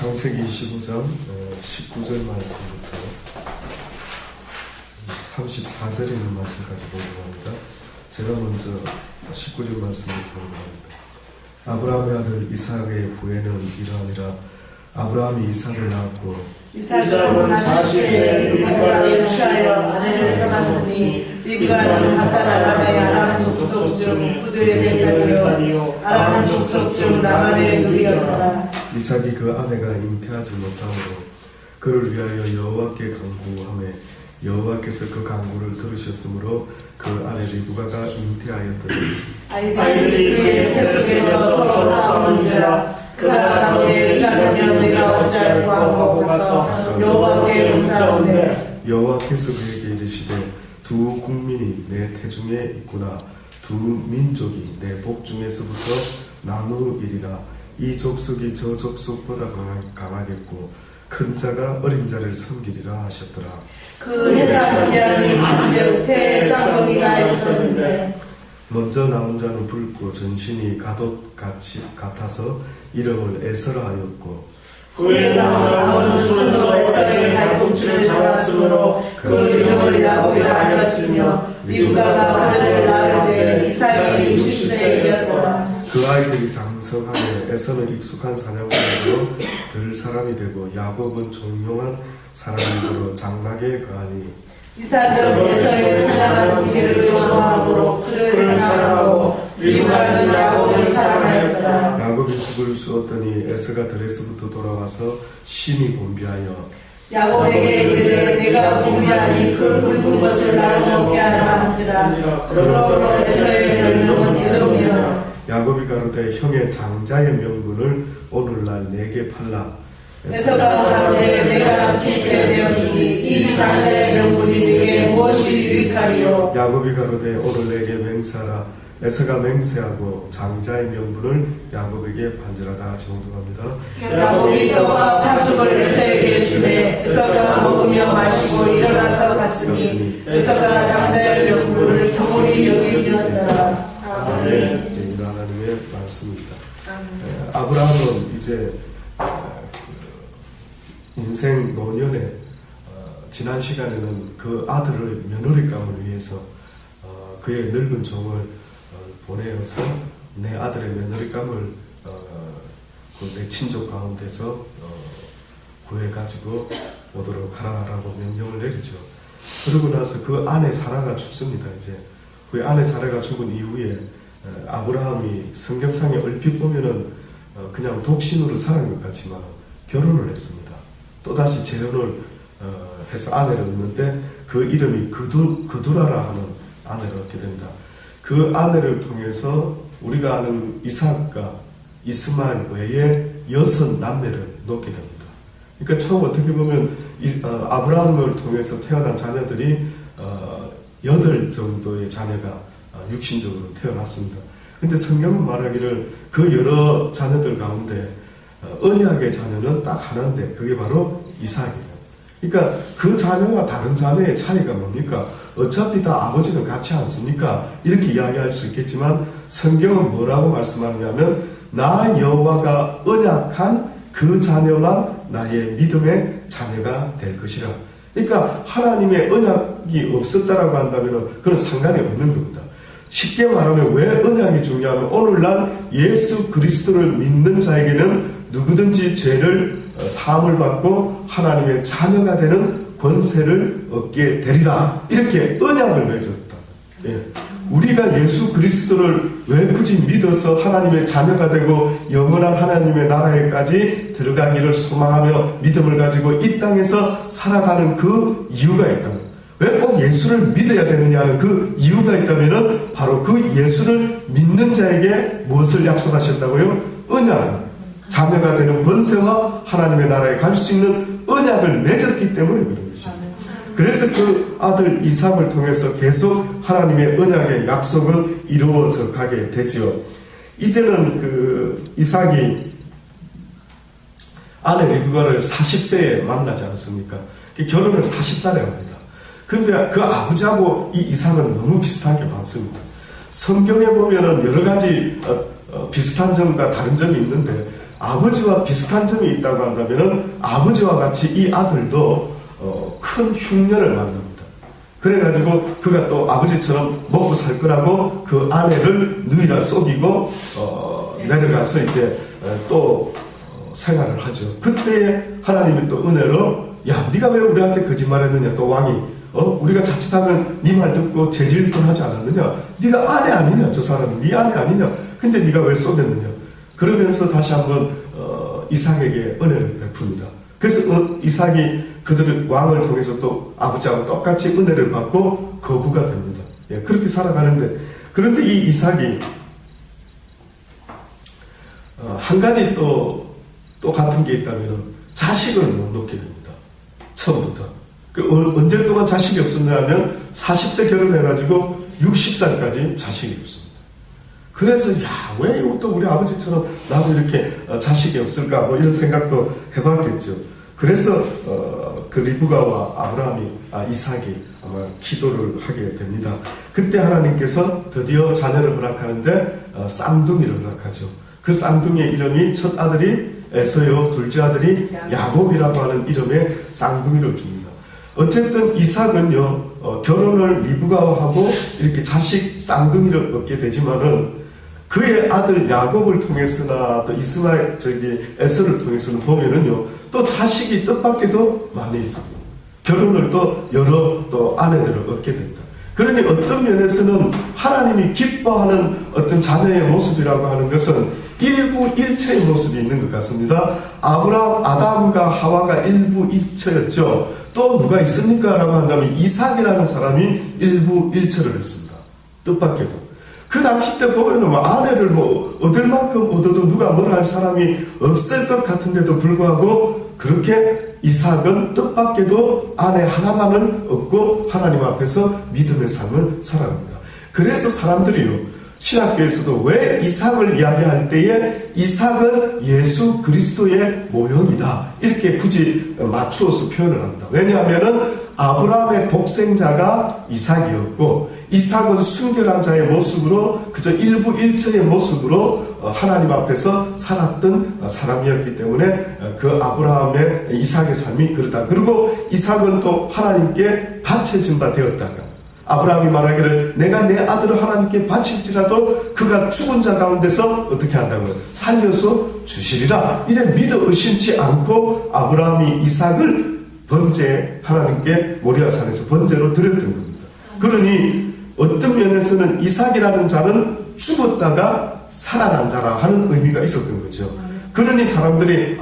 창세기 25장 19절 말씀부터 34절에 있는 말씀까지 보려고 합니다. 제가 먼저 19절 말씀을 보려고 합니다. 아브라함의 아들 이삭의 후에는 이러하니라. 아브라함이 이삭을 낳았고 이삭은 40세에 리브가를 취하여 아내를 삼았으니 리브가는 핫단 아람의 아람 족속 중 후드의 대가되어 아람 족속 중 라반의 누리였더라. 이삭이 그 아내가 잉태하지 못하므로 그를 위하여 여호와께 간구하매 여호와께서 그 간구를 들으셨으므로 그 아내 리브가가 잉태하였더니 아이들이 그의 태 속에서 서로 싸우니라. 그가 가로되 이가 되면 내가 어찌할꼬 하고 가서 여호와께 묻자오되 여호와께서 그에게 이르시되 두 국민이 내 태중에 있구나. 두 민족이 내 복 중에서부터 나누이리라. 이 족속이 저 족속보다 강하겠고 큰 자가 어린 자를 섬기리라 하셨더라. 그 해산 기한이 잠재 태에 쌍둥이가 있었는데 먼저 나온 자는 붉고 전신이 갓옷 같아서 이름을 에서라 하였고 후에 나온 아몬은 순서 에서의 발꿈치를 잡았으므로 그 이름을 야곱이라 하였으며 리브가가 그들을 낳으되 이삭이 60세이었더라. 그 아이들이 장성하며 에서는 익숙한 사냥꾼으로 들 사람이 되고 야곱은 종용한 사람으로 장막에 거하니 이삭은 에서의 사랑하는 이를 좋아함으로 그를 사랑하고 리브가는 야곱을 사랑하였더라. 야곱이 죽을 쑤었더니 에서가 들에서부터 돌아와서 심히 곤비하여 야곱에게 이르되 내가 공개하니 그 굵은 것을 나를 먹게 하라 한지라. 그러므로 에서의 별명은 에돔이라. 야곱이 가로되 형의 장자의 명분을 오늘날 내게 팔라. 에서가 가로되 내가 지키게 되었으니 이 장자의 명분이 내게 무엇이 유익하리요. 야곱이 가로되 오늘 내게 맹세하라. 에서가 맹세하고 장자의 명분을 야곱에게 반절하다 같이 공독합니다. 야곱이 떡과 파죽을 에서에게 주매 에서가 먹으며 마시고 일어나서 갔으니 에서가 장자의 명분을 경홀히 여기려더라. 아멘. 하나님의 말씀입니다. 아브라함은 이제 인생 노년에 지난 시간에는 그 아들의 며느리감을 위해서 그의 늙은 종을 보내어서 내 아들의 며느리감을 내 친족 가운데서 구해가지고 오도록 하라라고 명령을 내리죠. 그러고 나서 그 아내 사라가 죽습니다. 이제 그 아내 사라가 죽은 이후에 아브라함이 성경상에 얼핏 보면은 그냥 독신으로 살아간 것 같지만 결혼을 했습니다. 또다시 재혼을 해서 아내를 얻는데 그 이름이 그두라라 하는 아내를 얻게 됩니다. 그 아내를 통해서 우리가 아는 이삭과 이스마엘 외에 6 남매를 놓게 됩니다. 그러니까 처음 어떻게 보면 아브라함을 통해서 태어난 자녀들이 8 정도의 자녀가 육신적으로 태어났습니다. 근데 성경은 말하기를 그 여러 자녀들 가운데 언약의 자녀는 딱 하나인데 그게 바로 이삭이에요. 그러니까 그 자녀와 다른 자녀의 차이가 뭡니까? 어차피 다 아버지는 같이 않습니까? 이렇게 이야기할 수 있겠지만 성경은 뭐라고 말씀하느냐면 나 여호와가 언약한 그 자녀만 나의 믿음의 자녀가 될 것이라. 그러니까 하나님의 언약이 없었다라고 한다면 그건 상관이 없는 겁니다. 쉽게 말하면 왜 언약이 중요하면 오늘날 예수 그리스도를 믿는 자에게는 누구든지 죄를 사함을 받고 하나님의 자녀가 되는 권세를 얻게 되리라. 이렇게 언약을 맺었다. 예. 우리가 예수 그리스도를 왜 굳이 믿어서 하나님의 자녀가 되고 영원한 하나님의 나라에까지 들어가기를 소망하며 믿음을 가지고 이 땅에서 살아가는 그 이유가 있다면 왜 꼭 예수를 믿어야 되느냐는 그 이유가 있다면 바로 그 예수를 믿는 자에게 무엇을 약속하셨다고요? 언약을. 자녀가 되는 권세와 하나님의 나라에 갈 수 있는 언약을 맺었기 때문에 그런 것입니다. 그래서 그 아들 이삭을 통해서 계속 하나님의 언약의 약속은 이루어져 가게 되지요. 이제는 그 이삭이 아내 리브가를 40세에 만나지 않습니까? 결혼을 40살에 합니다. 그런데 그 아버지하고 이 이삭은 너무 비슷한 게 많습니다. 성경에 보면은 여러 가지 비슷한 점과 다른 점이 있는데, 아버지와 비슷한 점이 있다고 한다면은 아버지와 같이 이 아들도 큰 흉년을 만납니다. 그래가지고 그가 또 아버지처럼 먹고 살 거라고 그 아내를 누이라 속이고 내려가서 이제 또 생활을 하죠. 그때 하나님이 또 은혜로, 야, 네가 왜 우리한테 거짓말했느냐? 또 왕이 우리가 자칫하면 네 말 듣고 죄질 뻔하지 않았느냐? 네가 아내 아니냐? 저 사람이 네 아내 아니냐? 근데 네가 왜 속였느냐? 그러면서 다시 한번 이삭에게 은혜를 베풉니다. 그래서 이삭이 그들의 왕을 통해서 또 아버지하고 똑같이 은혜를 받고 거부가 됩니다. 예, 그렇게 살아가는데, 그런데 이 이삭이 한 가지 또 같은 게 있다면 자식을 못 놓게 됩니다. 처음부터. 언제 동안 자식이 없었냐면 40세 결혼해가지고 60살까지 자식이 없습니다. 그래서 왜 이것도 우리 아버지처럼 나도 이렇게 자식이 없을까 뭐 이런 생각도 해봤겠죠. 그래서 그 리브가와 아브라함이 이삭이 아마 기도를 하게 됩니다. 그때 하나님께서 드디어 자녀를 허락하는데 쌍둥이를 허락하죠. 그 쌍둥이의 이름이 첫 아들이 에서요, 둘째 아들이 야곱이라고 하는 이름의 쌍둥이를 줍니다. 어쨌든 이삭은요, 결혼을 리브가와 하고 이렇게 자식 쌍둥이를 얻게 되지만은 그의 아들 야곱을 통해서나 또 에서를 통해서는 보면은요, 또 자식이 뜻밖에도 많이 있습니다. 결혼을 또 여러 또 아내들을 얻게 됩니다. 그러니 어떤 면에서는 하나님이 기뻐하는 어떤 자녀의 모습이라고 하는 것은 일부 일체의 모습이 있는 것 같습니다. 아담과 하와가 일부 일체였죠. 또 누가 있습니까? 라고 한다면 이삭이라는 사람이 일부 일체를 했습니다. 뜻밖에도. 그 당시 때 보면은 아내를 얻을 만큼 얻어도 누가 뭘 할 사람이 없을 것 같은데도 불구하고 그렇게 이삭은 뜻밖에도 아내 하나만을 얻고 하나님 앞에서 믿음의 삶을 살아갑니다. 그래서 사람들이요, 신학교에서도 왜 이삭을 이야기할 때에 이삭은 예수 그리스도의 모형이다, 이렇게 굳이 맞추어서 표현을 합니다. 왜냐하면은 아브라함의 독생자가 이삭이었고, 이삭은 순결한 자의 모습으로 그저 일부 일체의 모습으로 하나님 앞에서 살았던 사람이었기 때문에 그 아브라함의 이삭의 삶이 그러다. 그리고 이삭은 또 하나님께 바쳐진 바 되었다가, 아브라함이 말하기를 내가 내 아들을 하나님께 바칠지라도 그가 죽은 자 가운데서 어떻게 한다고요? 살려서 주시리라. 이래 믿어 의심치 않고 아브라함이 이삭을 하나님께 모리아산에서 번제로 드렸던 겁니다. 그러니 어떤 면에서는 이삭이라는 자는 죽었다가 살아난 자라 하는 의미가 있었던 거죠. 그러니 사람들이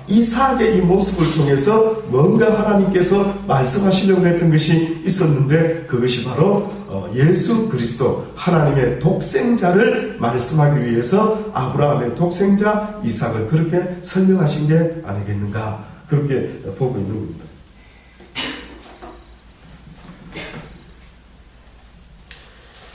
이삭의 이 모습을 통해서 뭔가 하나님께서 말씀하시려고 했던 것이 있었는데, 그것이 바로 예수 그리스도 하나님의 독생자를 말씀하기 위해서 아브라함의 독생자 이삭을 그렇게 설명하신 게 아니겠는가, 그렇게 보고 있는 겁니다.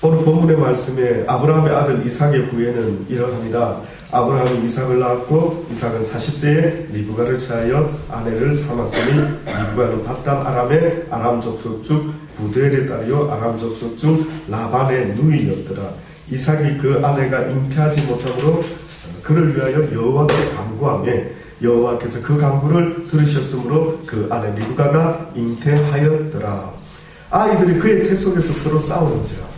오늘 본문의 말씀에 아브라함의 아들 이삭의 후예는 이러합니다. 아브라함이 이삭을 낳았고 이삭은 40세에 리브가를 취하여 아내를 삼았으니 리브가는 밧단 아람의 아람 족속 중 부두엘의 딸이요 아람 족속 중 라반의 누이였더라. 이삭이 그 아내가 잉태하지 못하므로 그를 위하여 여호와께 간구하며 여호와께서 그 간구를 들으셨으므로 그 아내 리브가가 잉태하였더라. 아이들이 그의 태 속에서 서로 싸우는지라.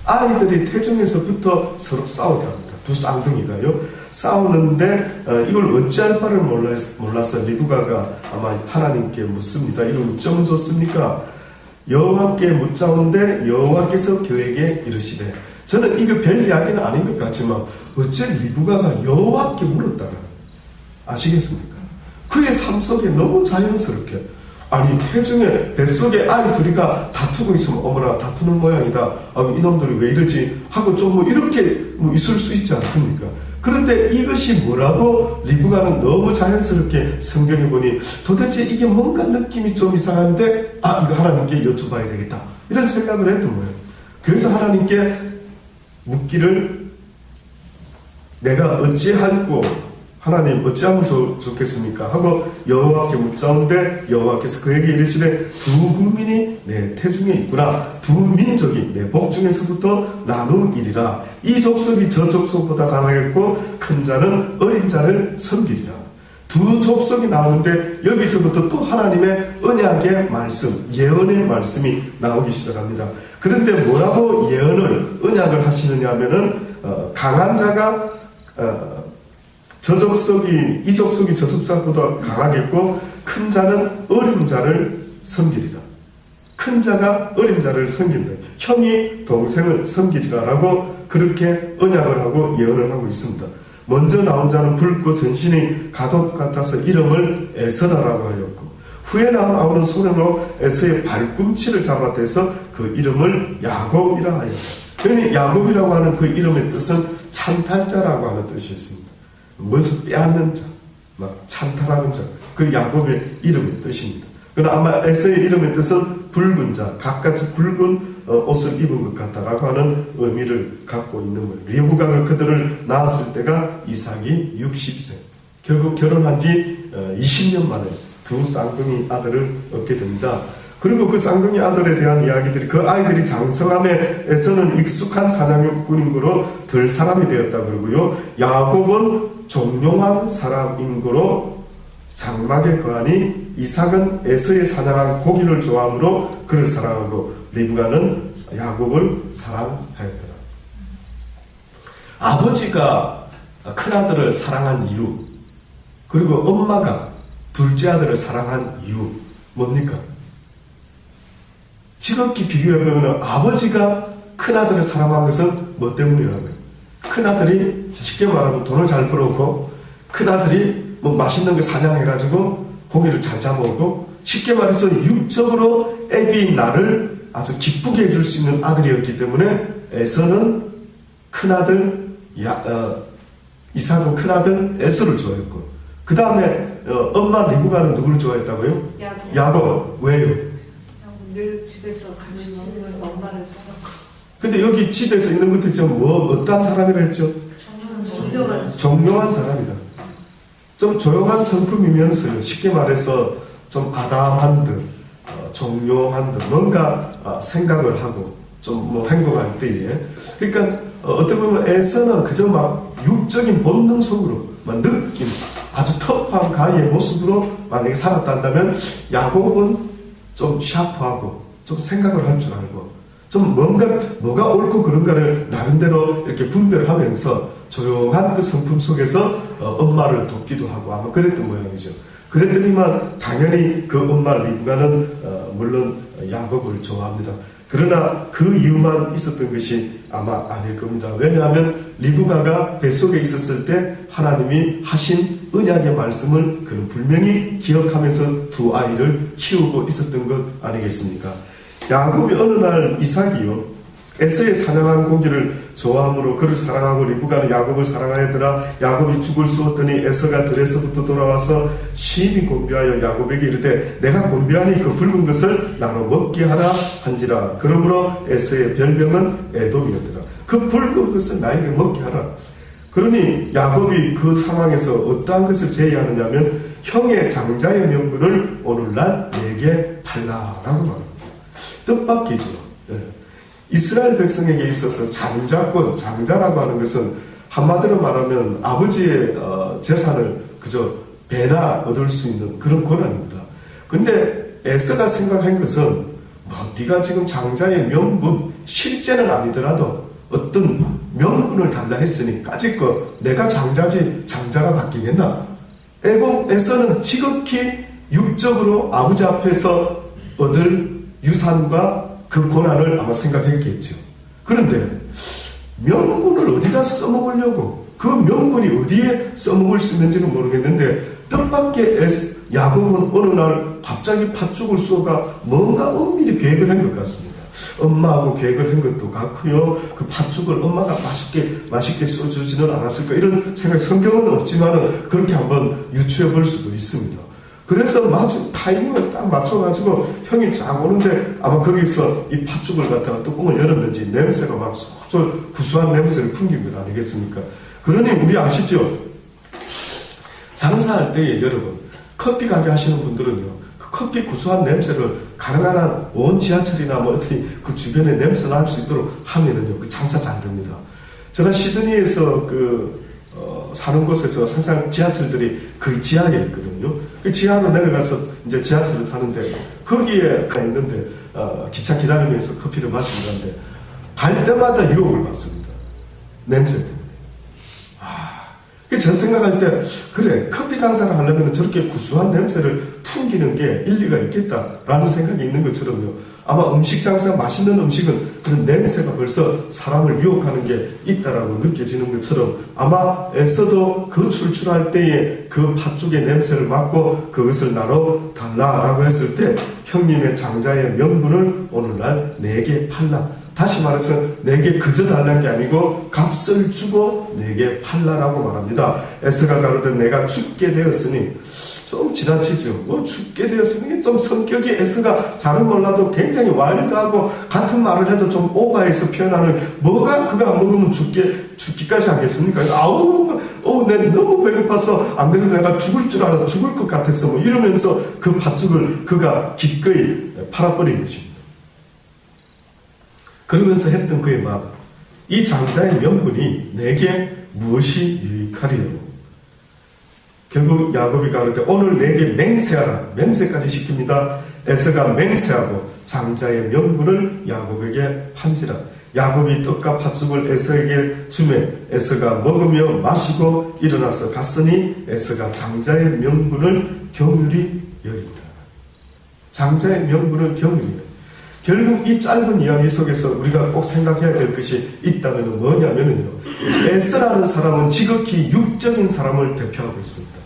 아이들이 태중에서부터 서로 싸웠답니다. 두 쌍둥이가요, 싸우는데 이걸 어찌할 바를 몰라서 리브가가 아마 하나님께 묻습니다. 이거 어쩌면 좋습니까? 여호와께 묻자온데 여호와께서 그에게 이르시되. 저는 이거 별 이야기는 아닌 것 같지만 어째 리브가가 여호와께 물었다가 아시겠습니까? 그의 삶 속에 너무 자연스럽게, 아니 태중에 뱃속에 아이 둘이가 다투고 있으면 어머나 다투는 모양이다, 이놈들이 왜 이러지 하고 좀 이렇게 있을 수 있지 않습니까? 그런데 이것이 뭐라고 리브가는 너무 자연스럽게 성경에 보니 도대체 이게 뭔가 느낌이 좀 이상한데 이거 하나님께 여쭤봐야 되겠다, 이런 생각을 했던 거예요. 그래서 하나님께 묻기를 내가 어찌할꼬 하나님 어찌하면 좋겠습니까? 하고 여호와께 묻자온데 여호와께서 그에게 이르시되 두 국민이 내 태중에 있구나. 두 민족이 내 복 중에서부터 나누이리라. 이 족속이 저 족속보다 강하겠고 큰 자는 어린 자를 섬기리라. 두 족속이 나오는데 여기서부터 또 하나님의 언약의 말씀, 예언의 말씀이 나오기 시작합니다. 그런데 뭐라고 예언을, 언약을 하시느냐 하면은 강한 자가 이 족속이 저 족속보다 강하겠고 큰 자는 어린 자를 섬기리라. 큰 자가 어린 자를 섬긴다. 형이 동생을 섬기리라 라고 그렇게 언약을 하고 예언을 하고 있습니다. 먼저 나온 자는 붉고 전신이 가독 같아서 이름을 에서라라고 하였고 후에 나오는 손으로 에서의 발꿈치를 잡아대서 그 이름을 야곱이라 하였다. 그러니 야곱이라고 하는 그 이름의 뜻은 찬탈자라고 하는 뜻이 있습니다. 무엇을 빼앗는 자, 막 찬탈하는 자, 그 야곱의 이름의 뜻입니다. 그러나 아마 에서의 이름의 뜻은 붉은 자, 각같이 붉은 옷을 입은 것 같다라고 하는 의미를 갖고 있는 거예요. 리브가가 그들을 낳았을 때가 이삭이 60세. 결국 결혼한 지 20년 만에 두 쌍둥이 아들을 얻게 됩니다. 그리고 그 쌍둥이 아들에 대한 이야기들이 그 아이들이 장성함에 에서는 익숙한 사냥꾼인 거로 덜 사람이 되었다 그러고요. 야곱은 종용한 사람인 거로 장막에 거하니 이삭은 에서의 사냥한 고기를 좋아하므로 그를 사랑하고 리브가는 야곱을 사랑하였더라. 아버지가 큰아들을 사랑한 이유, 그리고 엄마가 둘째 아들을 사랑한 이유 뭡니까? 지극히 비교해보면 아버지가 큰아들을 사랑한 것은 뭐 때문이라고요? 큰아들이 쉽게 말하면 돈을 잘 벌어오고 큰아들이 뭐 맛있는 거 사냥해가지고 고기를 잘 잡아오고 쉽게 말해서 육적으로 애비인 나를 아주 기쁘게 해줄 수 있는 아들이었기 때문에 에서는 큰아들 이삭은 큰아들 에서를 좋아했고 그 다음에 엄마 리브가는 누구를 좋아했다고요? 야곱. 왜요? 늘 집에서 같이 먹으면서 엄마를 근데 여기 집에서 있는 것도 있지만 어떠한 사람이라 했죠? 정령한 사람이다. 좀 조용한 성품이면서요. 쉽게 말해서 좀 아담한 듯, 정용한 듯, 뭔가 생각을 하고 좀 뭐 행동할 때에. 그러니까 어떻게 보면 에서는 그저 막 육적인 본능 속으로 막 느낌, 아주 터프한 가의 모습으로 만약에 살았다면 야곱은 좀 샤프하고 좀 생각을 할 줄 알고 좀 뭐가 옳고 그른가를 나름대로 이렇게 분별을 하면서 조용한 그 성품 속에서 엄마를 돕기도 하고 아마 그랬던 모양이죠. 그랬더니만 당연히 그 엄마 리브가는 물론 야곱을 좋아합니다. 그러나 그 이유만 있었던 것이 아마 아닐 겁니다. 왜냐하면 리브가가 뱃속에 있었을 때 하나님이 하신 언약의 말씀을 그는 분명히 기억하면서 두 아이를 키우고 있었던 것 아니겠습니까? 야곱이 어느 날 이삭이요 에서의 사냥한 고기를 좋아함으로 그를 사랑하고 리브가는 야곱을 사랑하였더라. 야곱이 죽을 쏘았더니 에서가 들에서부터 돌아와서 심히 곤비하여 야곱에게 이르되 내가 곤비하니 그 붉은 것을 나로 먹게 하라 한지라. 그러므로 에서의 별명은 에돔이었더라. 그 붉은 것을 나에게 먹게 하라. 그러니 야곱이 그 상황에서 어떠한 것을 제의하느냐 하면 형의 장자의 명분을 오늘날 내게 팔라라고 말합니다. 뜻밖이죠. 이스라엘 백성에게 있어서 장자라고 하는 것은 한마디로 말하면 아버지의 재산을 그저 배나 얻을 수 있는 그런 권한입니다. 근데 에서가 생각한 것은 네가 지금 장자의 명분, 실제는 아니더라도 어떤 명분을 달라 했으니 까짓거 내가 장자가 바뀌겠나? 에서는 지극히 육적으로 아버지 앞에서 얻을 유산과 그 고난을 아마 생각했겠죠. 그런데 명분을 어디다 써먹으려고 그 명분이 어디에 써먹을 수 있는지는 모르겠는데 뜻밖의 야곱은 어느 날 갑자기 팥죽을 쏘가 뭔가 엄밀히 계획을 한 것 같습니다. 엄마하고 계획을 한 것도 같고요. 그 팥죽을 엄마가 맛있게 쏘주지는 않았을까 이런 생각 성경은 없지만은 그렇게 한번 유추해 볼 수도 있습니다. 그래서 마침 타이밍을 딱 맞춰가지고 형이 쫙 오는데 아마 거기서 이 팥죽을 갖다가 뚜껑을 열었는지 냄새가 막 구수한 냄새를 풍긴 것 아니겠습니까? 그러니 우리 아시죠? 장사할 때에 여러분, 커피 가게 하시는 분들은요, 그 커피 구수한 냄새를 가능한 한 온 지하철이나 뭐 어디 그 주변에 냄새 날 수 있도록 하면은요, 그 장사 잘 됩니다. 제가 시드니에서 사는 곳에서 항상 지하철들이 그 지하에 있거든요. 그 지하로 내려가서 이제 지하철을 타는데, 거기에 있는데, 기차 기다리면서 커피를 마신다는데, 갈 때마다 유혹을 받습니다. 냄새 때문에. 저 생각할 때, 그래, 커피 장사를 하려면 저렇게 구수한 냄새를 풍기는 게 일리가 있겠다라는 생각이 있는 것처럼요. 아마 음식 장사, 맛있는 음식은 그런 냄새가 벌써 사람을 유혹하는 게 있다라고 느껴지는 것처럼 아마 애써도 그 출출할 때에 그 팥죽의 냄새를 맡고 그것을 나로 달라라고 했을 때 형님의 장자의 명분을 오늘날 내게 팔라. 다시 말해서 내게 그저 달라는 게 아니고 값을 주고 내게 팔라라고 말합니다. 에스가 가로되 내가 죽게 되었으니, 좀 지나치죠. 죽게 되었으니 좀 성격이 에스가 잘은 몰라도 굉장히 와일드하고 같은 말을 해도 좀 오버해서 표현하는, 뭐가 그거 안 먹으면 죽기까지 하겠습니까? 내 너무 배고팠어. 안 그래도 내가 죽을 줄 알아서 죽을 것 같았어. 뭐 이러면서 그 팥죽을 그가 기꺼이 팔아버린 것입니다. 그러면서 했던 그의 말, 이 장자의 명분이 내게 무엇이 유익하리요? 결국 야곱이 가로되 오늘 내게 맹세하라. 맹세까지 시킵니다. 에서가 맹세하고 장자의 명분을 야곱에게 판지라. 야곱이 떡과 팥죽을 에서에게 주매 에서가 먹으며 마시고 일어나서 갔으니 에서가 장자의 명분을 경휼히 여기니라. 장자의 명분을 경휼히 여기니라. 결국 이 짧은 이야기 속에서 우리가 꼭 생각해야 될 것이 있다면 뭐냐면요, 에서라는 사람은 지극히 육적인 사람을 대표하고 있습니다.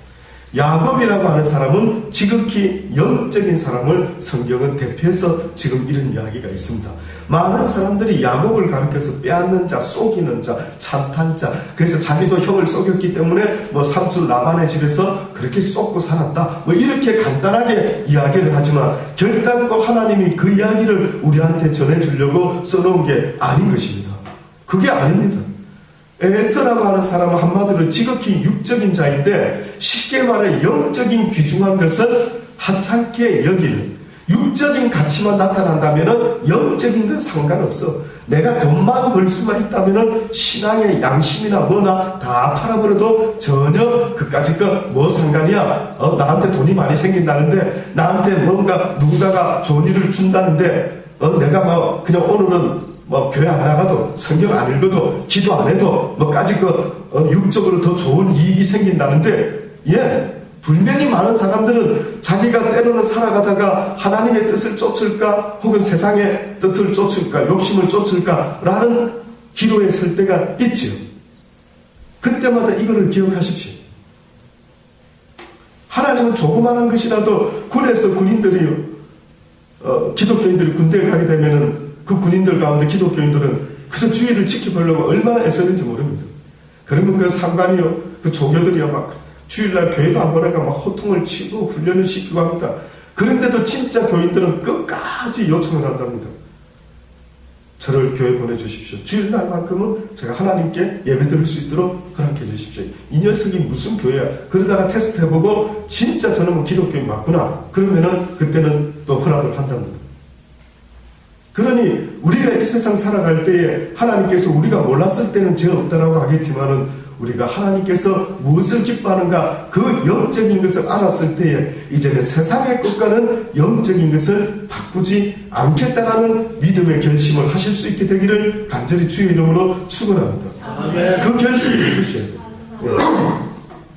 야곱이라고 하는 사람은 지극히 영적인 사람을 성경은 대표해서 지금 이런 이야기가 있습니다. 많은 사람들이 야곱을 가리켜서 빼앗는 자, 속이는 자, 찬탄 자, 그래서 자기도 형을 속였기 때문에 삼촌 라반의 집에서 그렇게 쏟고 살았다, 이렇게 간단하게 이야기를 하지만 결단코 하나님이 그 이야기를 우리한테 전해주려고 써놓은 게 아닌 것입니다. 그게 아닙니다. 에서라고 하는 사람은 한마디로 지극히 육적인 자인데, 쉽게 말해 영적인 귀중한 것을 하찮게 여기는, 육적인 가치만 나타난다면 영적인 건 상관없어. 내가 돈만 벌 수만 있다면 신앙의 양심이나 뭐나 다 팔아버려도 전혀 그까짓 거 뭐 상관이야. 나한테 돈이 많이 생긴다는데, 나한테 뭔가 누군가가 좋은 일을 준다는데, 내가 그냥 오늘은 교회 안 나가도, 성경 안 읽어도, 기도 안 해도, 육적으로 더 좋은 이익이 생긴다는데, 분명히 많은 사람들은 자기가 때로는 살아가다가 하나님의 뜻을 쫓을까, 혹은 세상의 뜻을 쫓을까, 욕심을 쫓을까, 라는 기로에 설 때가 있지요. 그때마다 이거를 기억하십시오. 하나님은 조그마한 것이라도 군에서 군인들이, 기독교인들이 군대에 가게 되면은 그 군인들 가운데 기독교인들은 그저 주의를 지켜보려고 얼마나 애쓰는지 모릅니다. 그러면 그 상관이요, 그 조교들이야 막 주일날 교회도 안 보내가 막 호통을 치고 훈련을 시키고 합니다. 그런데도 진짜 교인들은 끝까지 요청을 한답니다. 저를 교회 보내주십시오. 주일날만큼은 제가 하나님께 예배 드릴 수 있도록 허락해 주십시오. 이 녀석이 무슨 교회야? 그러다가 테스트 해보고 진짜 저는 기독교인 맞구나. 그러면은 그때는 또 허락을 한답니다. 그러니 우리가 이 세상 살아갈 때에 하나님께서 우리가 몰랐을 때는 죄 없다라고 하겠지만은, 우리가 하나님께서 무엇을 기뻐하는가, 그 영적인 것을 알았을 때에 이제는 세상의 것과는 영적인 것을 바꾸지 않겠다라는 믿음의 결심을 하실 수 있게 되기를 간절히 주의 이름으로 축원합니다. 그 결심이 있으셔야 돼요.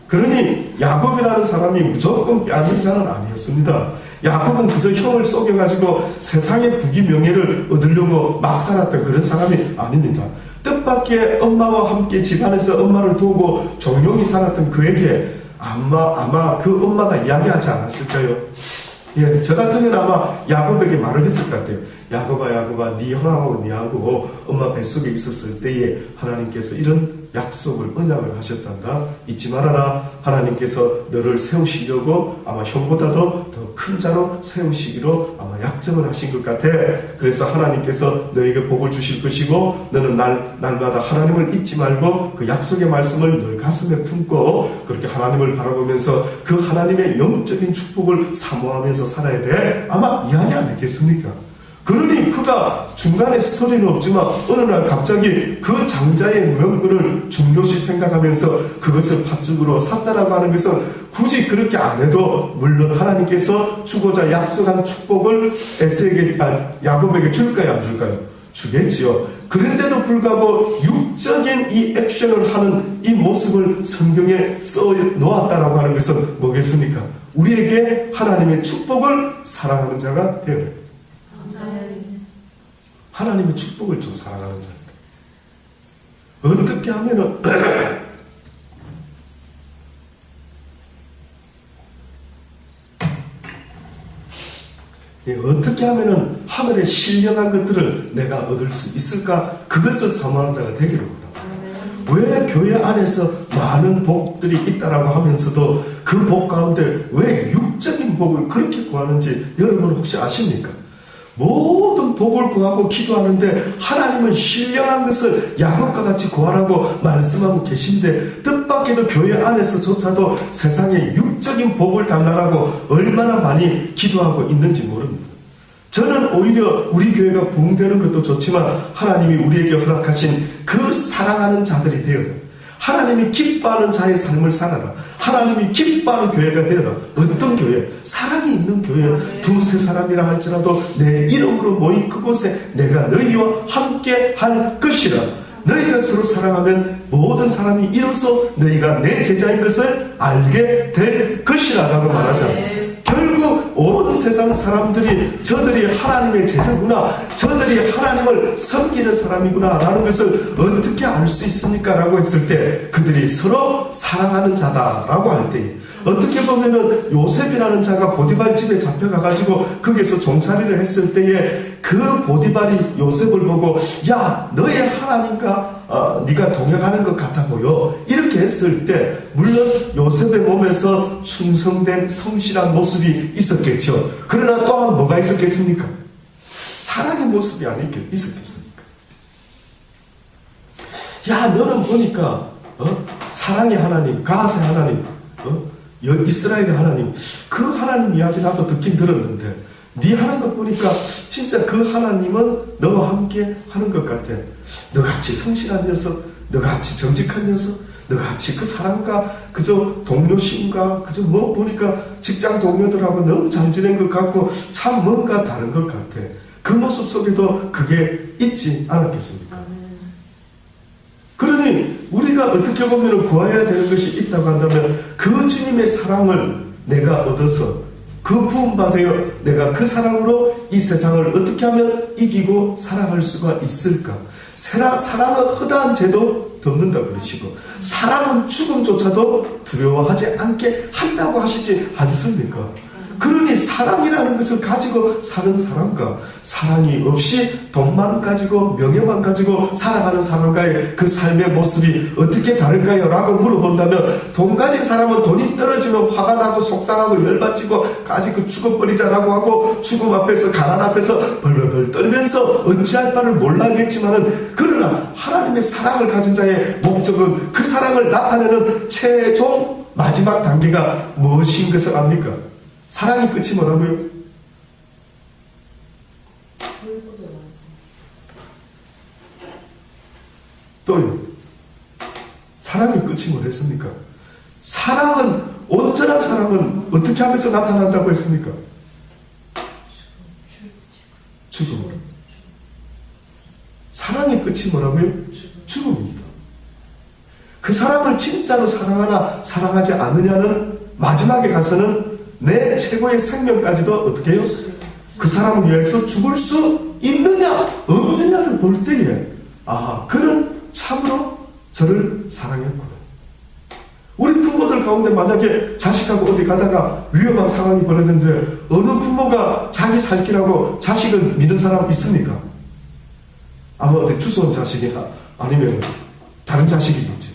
그러니 야곱이라는 사람이 무조건 빼앗는 자는 아니었습니다. 야곱은 그저 형을 속여가지고 세상의 부귀 명예를 얻으려고 막 살았던 그런 사람이 아닙니다. 뜻밖의 엄마와 함께 집안에서 엄마를 도우고 종용이 살았던 그에게 아마 그 엄마가 이야기하지 않았을까요? 저 같으면 아마 야곱에게 말을 했을 것 같아요. 야곱아, 네 형하고 네하고 엄마 뱃속에 있었을 때에 하나님께서 이런 약속을 언약을 하셨단다. 잊지 말아라. 하나님께서 너를 세우시려고 아마 형보다도 더 큰 자로 세우시기로 아마 약정을 하신 것 같아. 그래서 하나님께서 너에게 복을 주실 것이고 너는 날마다 하나님을 잊지 말고 그 약속의 말씀을 늘 가슴에 품고 그렇게 하나님을 바라보면서 그 하나님의 영적인 축복을 사모하면서 살아야 돼. 아마 이해하지 않겠습니까? 그러니 그가 중간에 스토리는 없지만 어느 날 갑자기 그 장자의 명분을 중요시 생각하면서 그것을 팥죽으로 샀다라고 하는 것은 굳이 그렇게 안 해도 물론 하나님께서 주고자 약속한 축복을 야곱에게 줄까요 안 줄까요? 주겠지요. 그런데도 불구하고 육적인 이 액션을 하는 이 모습을 성경에 써 놓았다라고 하는 것은 뭐겠습니까? 우리에게 하나님의 축복을 사랑하는 자가 되어야 됩니다. 하나님의 축복을 좀 사랑하는 자입니다. 어떻게 하면은 어떻게 하면은 하늘의 신령한 것들을 내가 얻을 수 있을까? 그것을 사모하는 자가 되기를 원합니다. 왜 교회 안에서 많은 복들이 있다라고 하면서도 그 복 가운데 왜 육적인 복을 그렇게 구하는지 여러분 혹시 아십니까? 모든 복을 구하고 기도하는데 하나님은 신령한 것을 야곱과 같이 구하라고 말씀하고 계신데 뜻밖에도 교회 안에서조차도 세상에 육적인 복을 달라고 얼마나 많이 기도하고 있는지 모릅니다. 저는 오히려 우리 교회가 부흥되는 것도 좋지만 하나님이 우리에게 허락하신 그 사랑하는 자들이 되어라. 하나님이 기뻐하는 자의 삶을 살아라. 하나님이 기뻐하는 교회가 되어라. 어떤 교회? 사랑이 있는 교회. 두세 사람이라 할지라도 내 이름으로 모인 그곳에 내가 너희와 함께 할 것이라. 너희가 서로 사랑하면 모든 사람이 이로써 너희가 내 제자인 것을 알게 될 것이라 라고 말하잖아요. 결국 온 세상 사람들이 저들이 하나님의 제자구나, 저들이 하나님을 섬기는 사람이구나 라는 것을 어떻게 알 수 있습니까? 라고 했을 때 그들이 서로 사랑하는 자다라고 할 때 어떻게 보면은 요셉이라는 자가 보디발 집에 잡혀가가지고 거기서 종살이를 했을 때에 그 보디발이 요셉을 보고 야 너의 하나님과 네가 동행하는 것 같아 보여 이렇게 했을 때 물론 요셉의 몸에서 충성된 성실한 모습이 있었겠죠. 그러나 또한 뭐가 있었겠습니까? 사랑의 모습이 있었겠습니까? 야 너는 보니까 사랑의 하나님, 가스의 하나님, 이스라엘의 하나님, 그 하나님 이야기 나도 듣긴 들었는데 네 하는 것 보니까 진짜 그 하나님은 너와 함께 하는 것 같아. 너같이 성실한 녀석, 너같이 정직한 녀석, 너같이 그 사람과 그저 동료심과 그저 뭐 보니까 직장 동료들하고 너무 잘 지낸 것 같고 참 뭔가 다른 것 같아. 그 모습 속에도 그게 있지 않았겠습니까? 그러니 우리가 어떻게 보면 구해야 되는 것이 있다고 한다면 그 주님의 사랑을 내가 얻어서 그 부음받아요 내가 그 사랑으로 이 세상을 어떻게 하면 이기고 살아갈 수가 있을까? 사랑은 허다한 죄도 덮는다 그러시고 사랑은 죽음조차도 두려워하지 않게 한다고 하시지 않습니까? 그러니 사랑이라는 것을 가지고 사는 사람과 사랑이 없이 돈만 가지고 명예만 가지고 살아가는 사람과의 그 삶의 모습이 어떻게 다를까요? 라고 물어본다면 돈 가진 사람은 돈이 떨어지면 화가 나고 속상하고 열받치고 가지고 죽어버리자라고 하고 죽음 앞에서 가난 앞에서 벌벌벌 떨면서 어찌할 바를 몰라겠지만은 그러나 하나님의 사랑을 가진 자의 목적은 그 사랑을 나타내는 최종 마지막 단계가 무엇인 것을 압니까? 사랑이 끝이 뭐라고요? 또요. 사랑의 끝이 뭐랬습니까? 사랑은 온전한 사랑은 어떻게 하면서 나타난다고 했습니까? 죽음으로. 사랑의 끝이 뭐라고요? 죽음입니다. 그 사람을 진짜로 사랑하나 사랑하지 않느냐는 마지막에 가서는 내 최고의 생명까지도 어떻게 해요? 그 사람을 위해서 죽을 수 있느냐 없느냐를 볼 때에 그는 참으로 저를 사랑했구나. 우리 부모들 가운데 만약에 자식하고 어디 가다가 위험한 상황이 벌어졌는데 어느 부모가 자기 살 길하고 자식을 믿는 사람 있습니까? 아마 어디 주소온 자식이나 아니면 다른 자식이겠지.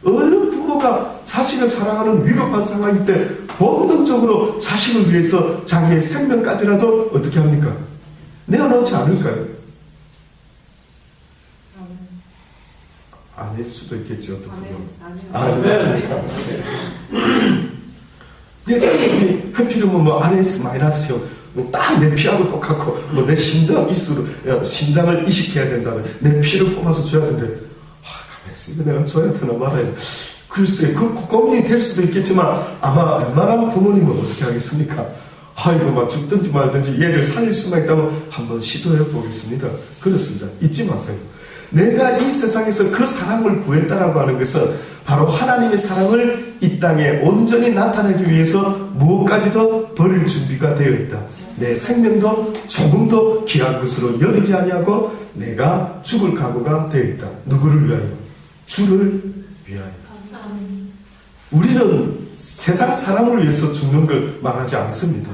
어느 부모가 자식을 사랑하는 위급한 상황일 때 본능적으로 자식을 위해서 자기의 생명까지라도 어떻게 합니까? 내어놓지 않을까요? 아닐 수도 있겠지, 어떤 부모는. 맞습니까? 내 자식이 하필이면 뭐 RS-형, 딱 내 피하고 똑같고, 내 심장 심장을 이식해야 된다면, 내 피를 뽑아서 줘야 되는데, 가만히 있으니까 내가 줘야 되나 말아야 돼. 글쎄, 그 고민이 될 수도 있겠지만, 아마 웬만한 부모님은 어떻게 하겠습니까? 이거 막 죽든지 말든지 얘를 살릴 수만 있다면 한번 시도해 보겠습니다. 그렇습니다. 잊지 마세요. 내가 이 세상에서 그 사랑을 구했다라고 하는 것은 바로 하나님의 사랑을 이 땅에 온전히 나타내기 위해서 무엇까지도 버릴 준비가 되어 있다. 내 생명도 조금도 귀한 것으로 여기지 아니하고 내가 죽을 각오가 되어 있다. 누구를 위하여? 주를 위하여. 우리는 세상 사람을 위해서 죽는 걸 말하지 않습니다.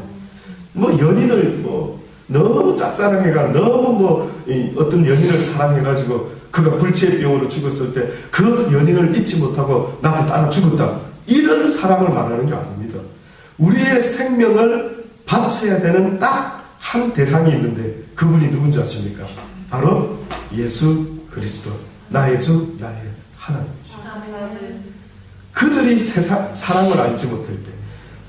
연인을 너무 짝사랑해가 너무 어떤 연인을 사랑해가지고 그가 불치의 병으로 죽었을 때 그 연인을 잊지 못하고 나도 따라 죽었다. 이런 사랑을 말하는 게 아닙니다. 우리의 생명을 바쳐야 되는 딱 한 대상이 있는데 그분이 누군지 아십니까? 바로 예수 그리스도, 나의 주, 나의 하나님이십니다. 그들이 세상 사랑을 알지 못할 때,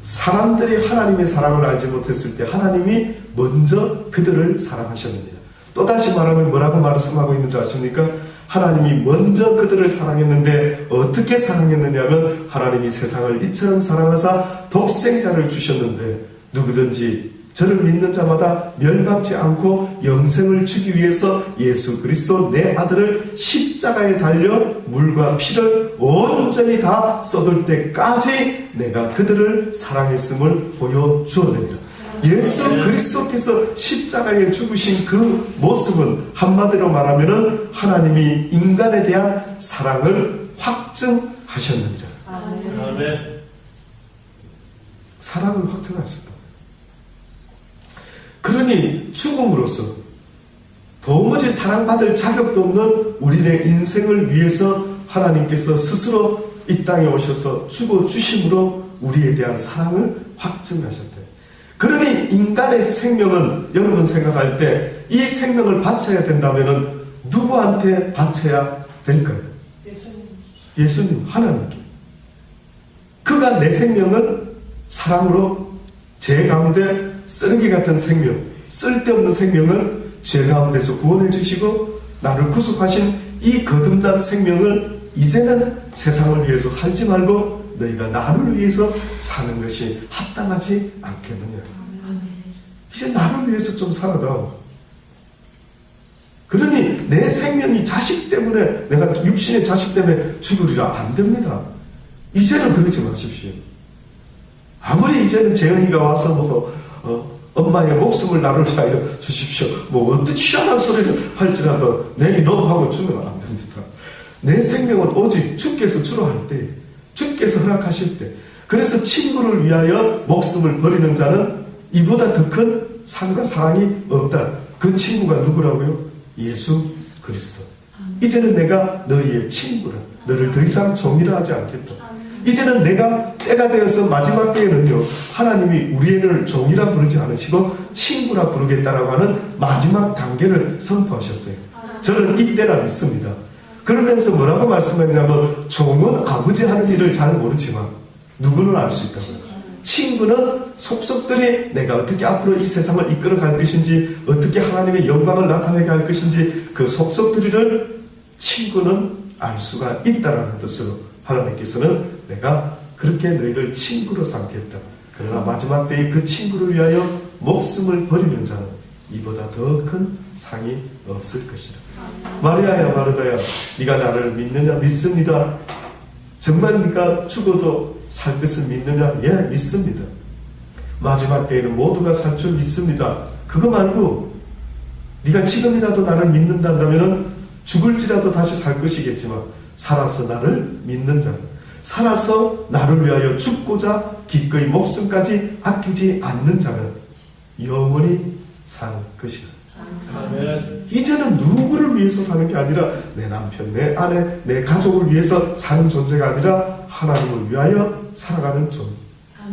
사람들이 하나님의 사랑을 알지 못했을 때 하나님이 먼저 그들을 사랑하셨습니다. 또다시 말하면 뭐라고 말씀하고 있는 줄 아십니까? 하나님이 먼저 그들을 사랑했는데 어떻게 사랑했느냐면 하나님이 세상을 이처럼 사랑하사 독생자를 주셨는데 누구든지 저를 믿는 자마다 멸망치 않고 영생을 주기 위해서 예수 그리스도 내 아들을 십자가에 달려 물과 피를 온전히 다 쏟을 때까지 내가 그들을 사랑했음을 보여주었느니라. 예수 그리스도께서 십자가에 죽으신 그 모습은 한마디로 말하면 하나님이 인간에 대한 사랑을 확증하셨느니라. 아멘. 사랑을 확증하셨다. 그러니 죽음으로써 도무지 사랑받을 자격도 없는 우리의 인생을 위해서 하나님께서 스스로 이 땅에 오셔서 죽어주심으로 우리에 대한 사랑을 확증하셨다. 그러니 인간의 생명은 여러분 생각할 때 이 생명을 바쳐야 된다면 누구한테 바쳐야 될까요? 예수님, 하나님께. 그가 내 생명을 사랑으로 제 가운데 쓰레기 같은 생명, 쓸데없는 생명을 죄 가운데서 구원해 주시고 나를 구속하신 이 거듭난 생명을 이제는 세상을 위해서 살지 말고 너희가 나를 위해서 사는 것이 합당하지 않겠느냐. 이제 나를 위해서 좀 살아다. 그러니 내 생명이 자식 때문에 내가 육신의 자식 때문에 죽으리라 안 됩니다. 이제는 그러지 마십시오. 아무리 이제는 재현이가 와서 엄마의 목숨을 나를 위하여 주십시오. 어떤 희한한 소리를 할지라도 내 이놈하고 주면 안 됩니다. 내 생명은 오직 주께서 주로 할 때, 주께서 허락하실 때. 그래서 친구를 위하여 목숨을 버리는 자는 이보다 더 큰 삶과 사랑이 없다. 그 친구가 누구라고요? 예수 그리스도. 이제는 내가 너희의 친구라. 너를 더 이상 종이라 하지 않겠다. 이제는 내가 때가 되어서 마지막 때에는요, 하나님이 우리를 종이라 부르지 않으시고 친구라 부르겠다라고 하는 마지막 단계를 선포하셨어요. 저는 이때라 믿습니다. 그러면서 뭐라고 말씀했냐면 종은 아버지 하는 일을 잘 모르지만 누구는 알 수 있다고요. 친구는 속속들이 내가 어떻게 앞으로 이 세상을 이끌어 갈 것인지, 어떻게 하나님의 영광을 나타내게 할 것인지 그 속속들이를 친구는 알 수가 있다라는 뜻으로 하나님께서는 내가 그렇게 너희를 친구로 삼겠다. 그러나 마지막 때에 그 친구를 위하여 목숨을 버리는 자는 이보다 더 큰 상이 없을 것이라. 마리아야 마르다야, 네가 나를 믿느냐? 믿습니다. 정말 네가 죽어도 살 것을 믿느냐? 예, 믿습니다. 마지막 때에는 모두가 살 줄 믿습니다. 그거 말고 네가 지금이라도 나를 믿는다면 죽을지라도 다시 살 것이겠지만 살아서 나를 믿는 자는, 살아서 나를 위하여 죽고자 기꺼이 목숨까지 아끼지 않는 자는 영원히 살 것이다. 아멘. 이제는 누구를 위해서 사는 게 아니라 내 남편, 내 아내, 내 가족을 위해서 사는 존재가 아니라 하나님을 위하여 살아가는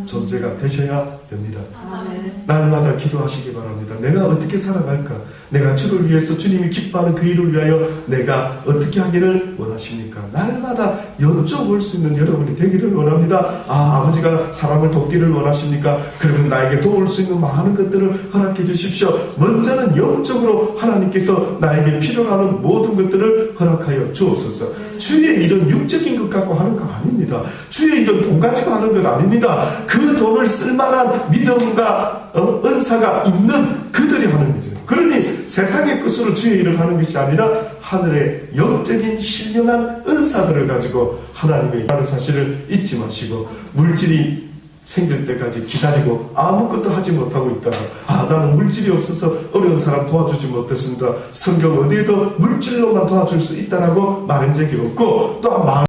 존재가 되셔야 됩니다. 아멘. 날마다 기도하시기 바랍니다. 내가 어떻게 살아갈까? 내가 주를 위해서 주님이 기뻐하는 그 일을 위하여 내가 어떻게 하기를 원하십니까? 날마다 여쭤볼 수 있는 여러분이 되기를 원합니다. 아버지가 사람을 돕기를 원하십니까? 그러면 나에게 도울 수 있는 많은 것들을 허락해 주십시오. 먼저는 영적으로 하나님께서 나에게 필요로 하는 모든 것들을 허락하여 주옵소서. 주의 일은 육적인 것 갖고 하는 거 아닙니다. 주의 일은 돈 가지고 하는 것 아닙니다. 그 돈을 쓸만한 믿음과 은사가 있는 그들이 하는 거죠. 그러니 세상의 끝으로 주의 일을 하는 것이 아니라 하늘의 영적인 신령한 은사들을 가지고 하나님의 일하는 사실을 잊지 마시고, 물질이 생길 때까지 기다리고 아무것도 하지 못하고 있다가 나는 물질이 없어서 어려운 사람 도와주지 못했습니다. 성경 어디에도 물질로만 도와줄 수 있다라고 말한 적이 없고, 또